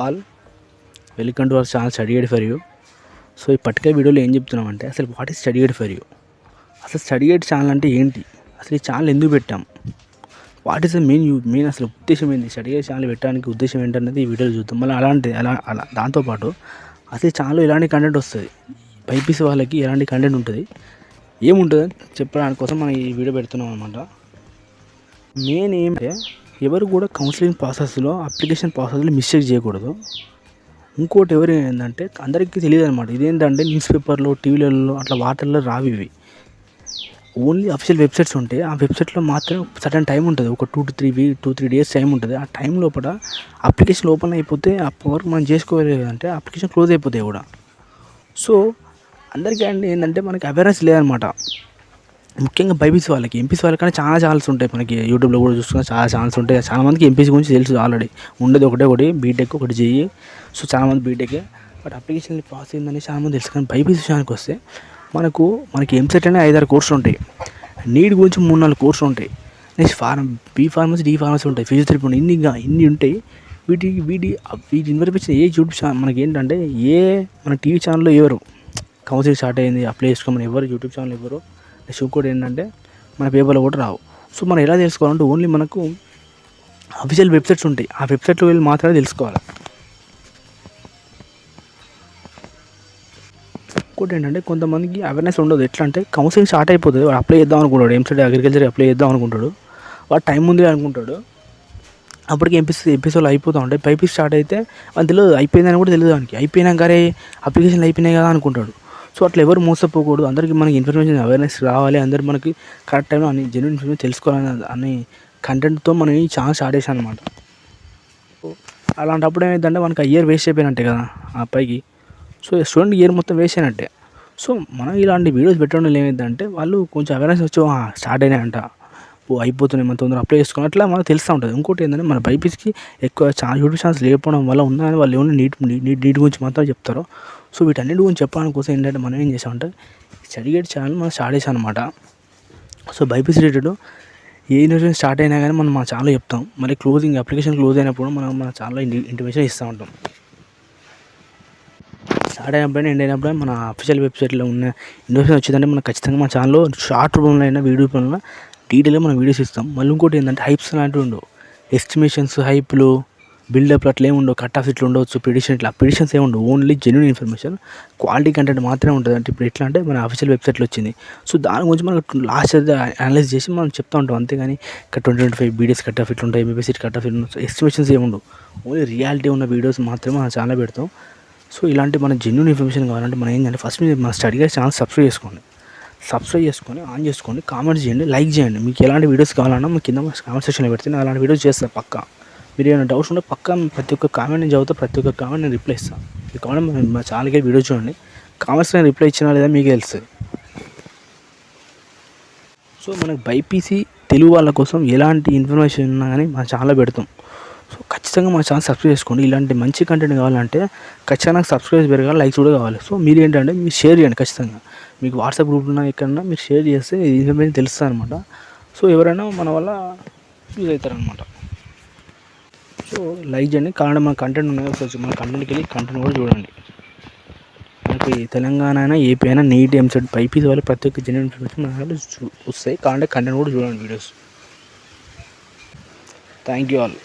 All welcome to our channel study guide for you. So ఈ particular వీడియోలో ఏం చెప్తున్నామంటే అసలు what is study guide for you, అసలు స్టడీ గైడ్ ఛానల్ అంటే ఏంటి, అసలు ఈ ఛానల్ ఎందుకు పెట్టాం, వాట్ ఈస్ ద మెయిన్ అసలు ఉద్దేశం ఏంటి, స్టడీ గైడ్ ఛానల్ పెట్టడానికి ఉద్దేశం ఏంటనేది ఈ వీడియోలో చూద్దాం. మళ్ళీ అలా దాంతోపాటు అసలు ఈ ఛానల్లో ఎలాంటి కంటెంట్ వస్తుంది, బైపీసీ వాళ్ళకి ఎలాంటి కంటెంట్ ఉంటుంది, ఏముంటుంది చెప్పడానికి కోసం మనం ఈ వీడియో పెడుతున్నాం అనమాట. మెయిన్ ఏమంటే ఎవరు కూడా కౌన్సిలింగ్ ప్రాసెస్లో అప్లికేషన్ ప్రాసెస్లో మిస్టేక్ చేయకూడదు. ఇంకోటి ఎవరు ఏంటంటే అందరికీ తెలియదు అనమాట, ఇదేంటంటే న్యూస్ పేపర్లో టీవీలలో అట్లా వార్తల్లో రావి ఇవి. ఓన్లీ అఫీషియల్ వెబ్సైట్స్ ఉంటాయి, ఆ వెబ్సైట్లో మాత్రం సర్టన్ టైం ఉంటుంది, ఒక 2-3 డేస్ టైం ఉంటుంది. ఆ టైం లోపల అప్లికేషన్ ఓపెన్ అయిపోతే అప్పటి వరకు మనం చేసుకోలేదు అంటే అప్లికేషన్ క్లోజ్ అయిపోతాయి కూడా. సో అందరికీ ఏంటంటే మనకి అవేర్నెస్ లేదనమాట. ముఖ్యంగా బైపీసీ వాళ్ళకి, ఎంపీసీ వాళ్ళకన్నా చాలా ఛానల్స్ ఉంటాయి, మనకి యూట్యూబ్లో కూడా చూసుకున్న చాలా ఛానల్స్ ఉంటాయి. చాలా మందికి ఎంపీసీ గురించి తెలుసు ఆల్రెడీ, ఉండేది ఒకటి బీటెక్, ఒకటి జేఈ. సో చాలామంది బీటెక్, బట్ అప్లికేషన్ ప్రాసెస్ ఏందని చాలామంది తెలుసు. కానీ బైపీసీ విషయానికి వస్తే మనకి ఎంసెట్ అనే 5-6 కోర్సులు ఉంటాయి, నీట్ గురించి 3-4 కోర్సులు ఉంటాయి, next B pharmacy, D pharmacy ఉంటాయి, ఫిజియోథెరపీ ఉంటాయి, ఇన్ని ఉంటాయి. వీటి ఇన్ఫర్మేషన్ ఏ యూట్యూబ్ ఛానల్ మనకి ఏంటంటే మన టీవీ ఛానల్లో ఎవరు కౌన్సిలింగ్ స్టార్ట్ అయింది అప్లై చేసుకోమని ఎవరు యూట్యూబ్ ఛానల్ ఎవరు. నెక్స్ట్ ఇంకోటి ఏంటంటే మన పేపర్లో కూడా రావు. సో మనం ఎలా తెలుసుకోవాలంటే ఓన్లీ మనకు అఫీషియల్ వెబ్సైట్స్ ఉంటాయి, ఆ వెబ్సైట్లో వెళ్ళి మాత్రమే తెలుసుకోవాలి. ఇంకోటి ఏంటంటే కొంతమందికి అవేర్నెస్ ఉండదు. ఎట్లా అంటే కౌన్సిలింగ్ స్టార్ట్ అయిపోతుంది, వాడు అప్లై చేద్దాం అనుకుంటాడు, ఎంసెట్ అగ్రికల్చర్ అప్లై చేద్దాం అనుకుంటాడు, వాడు టైం ముందే అనుకుంటాడు, అప్పటికి ఎంపీసీలో అయిపోతూ ఉంటాయి. బైపీసీ స్టార్ట్ అయితే అది తెలియదు, అయిపోయిందని కూడా తెలియదు దానికి. అయిపోయినాకరే అప్లికేషన్లు అయిపోయినాయి కదా అనుకుంటాడు. సో అట్లా ఎవరు మోసపోకూడదు, అందరికీ మనకి ఇన్ఫర్మేషన్ అవేర్నెస్ రావాలి, అందరు మనకి కరెక్ట్ టైంలో అన్ని జెన్యూన్ ఇన్ఫర్మేషన్ తెలుసుకోవాలని అన్ని కంటెంట్తో మనం ఈ ఛానల్ స్టార్ట్ చేసాం అనమాట. అలాంటప్పుడు ఏమైందంటే మనకి ఆ ఇయర్ వేస్ట్ అయిపోయినట్టే కదా ఆ పైకి. సో స్టూడెంట్ ఇయర్ మొత్తం వేస్ట్ అయినట్టే. సో మనం ఇలాంటి వీడియోస్ పెట్టడం ఏమైందంటే వాళ్ళు కొంచెం అవేర్నెస్ వచ్చి స్టార్ట్ అయినాయంట, అయిపోతున్నాయి, మన తొందరగా అప్లై చేసుకుని అట్లా మనకు తెలుస్తూ ఉంటుంది. ఇంకోటి ఏంటంటే మన బైపీసీకి ఎక్కువ యూట్యూబ్ ఛానల్స్ లేకపోవడం వల్ల ఉన్నాయని వాళ్ళు ఏమైనా నీట్ గురించి మాత్రం చెప్తారు. సో వీటన్నిటి గురించి చెప్పడానికి కోసం ఏంటంటే మనం ఏం చేసామంటే స్టడీ గైడ్ ఛానల్ మనం స్టార్ట్ చేసాం అనమాట. సో బైపీసీ రిలేటెడ్ ఏ యూనివర్సిటీ స్టార్ట్ అయినా కానీ మనం మన ఛానల్లో చెప్తాం. మళ్ళీ అప్లికేషన్ క్లోజ్ అయినప్పుడు మనం మన ఛానల్లో ఇంటిమేషన్ ఇస్తూ ఉంటాం. స్టార్ట్ అయినప్పుడైనా ఎండ్ అయినప్పుడైనా మన అఫీషియల్ వెబ్సైట్లో ఉన్న ఇన్ఫర్మేషన్ వచ్చిందంటే మనం ఖచ్చితంగా మన ఛానల్లో షార్ట్ రూపంలో అయినా వీడియో రూపంలో డీటెయిల్గా మనం వీడియోస్ ఇస్తాం. మళ్ళీ ఇంకోటి ఏంటంటే హైప్స్ లాంటివి ఉండవు, ఎస్టిమేషన్స్, హైప్లు, బిల్డప్లు అట్లా ఏమి ఉండవు, కట్ ఆఫ్ ఇట్లా ఉండవచ్చు, ప్రిడిషన్స్ ఏమి ఉండవు, only genuine information, quality content మాత్రమే ఉంటుంది. అంటే ఇప్పుడు ఎట్లా అంటే మన అఫీషియల్ వెబ్సైట్లో వచ్చింది, సో దాని గురించి మనకు లాస్ట్ అనలైజ్ చేసి మనం చెప్తూ ఉంటాం. అంతేగాని 20-25 బీడీఎస్ కట్ ఆఫ్ ఇట్లా ఉంటాయి, ఎంబీబీసీ కట్ ఆఫ్ ఇట్లా ఎస్టిమేషన్స్ ఏమి ఉండవు, ఓన్లీ రియాలిటీ ఉన్న వీడియోస్ మాత్రమే మనం ఛానల్ పెడతాం. సో ఇలాంటి మన జెన్యూన్ ఇన్ఫర్మేషన్ కావాలంటే మనం ఏంటంటే ఫస్ట్ మీరు మన స్టడీ గైడ్ ఛానల్ సబ్స్క్రైబ్ చేసుకొని ఆన్ చేసుకోండి, కామెంట్స్ చేయండి, లైక్ చేయండి. మీకు ఎలాంటి వీడియోస్ కావాలన్నా మీకు కింద కామెంట్ సెక్షన్లో పెడితే నేను అలాంటి వీడియోస్ చేస్తాను పక్కా. మీరు ఏమైనా డౌట్స్ ఉంటే పక్కా ప్రతి ఒక్క కామెంట్ నేను చదువుతా, ప్రతి ఒక్క కామెంట్ నేను రిప్లై ఇస్తాను. ఈ కామెంట్ మా ఛానల్కి వీడియో చూడండి, కామెంట్స్ నేను రిప్లై ఇచ్చినా లేదా మీకు తెలుస్తుంది. సో మనకు బైపీసీ తెలుగు వాళ్ళ కోసం ఎలాంటి ఇన్ఫర్మేషన్ ఉన్నా కానీ మా ఛానల్లో పెడతాం. సో ఖచ్చితంగా మా ఛానల్ సబ్స్క్రైబ్ చేసుకోండి. ఇలాంటి మంచి కంటెంట్ కావాలంటే ఖచ్చితంగా నాకు సబ్స్క్రైబ్ పెరగాలి, లైక్స్ కూడా కావాలి. సో మీరు ఏంటంటే మీరు షేర్ చేయండి ఖచ్చితంగా, మీకు వాట్సాప్ గ్రూప్లో ఎక్కడన్నా మీరు షేర్ చేస్తే ఇన్ఫర్మేషన్ తెలుస్తుంది అనమాట. సో ఎవరైనా మన వల్ల యూజ్ అవుతారనమాట. సో లైక్ చేయండి, కారణం మన కంటెంట్ ఉన్నాయి, మన కంటెంట్కి వెళ్ళి కంటెంట్ కూడా చూడండి. మనకి తెలంగాణ అయినా ఏపీ అయినా నీట్ ఎంసెట్ బైపీసీ వాళ్ళు ప్రతి ఒక్క జెన్యూన్ ఇన్ఫర్మేషన్ మన వస్తాయి. కావాలంటే కంటెంట్ కూడా చూడండి వీడియోస్. Thank you all.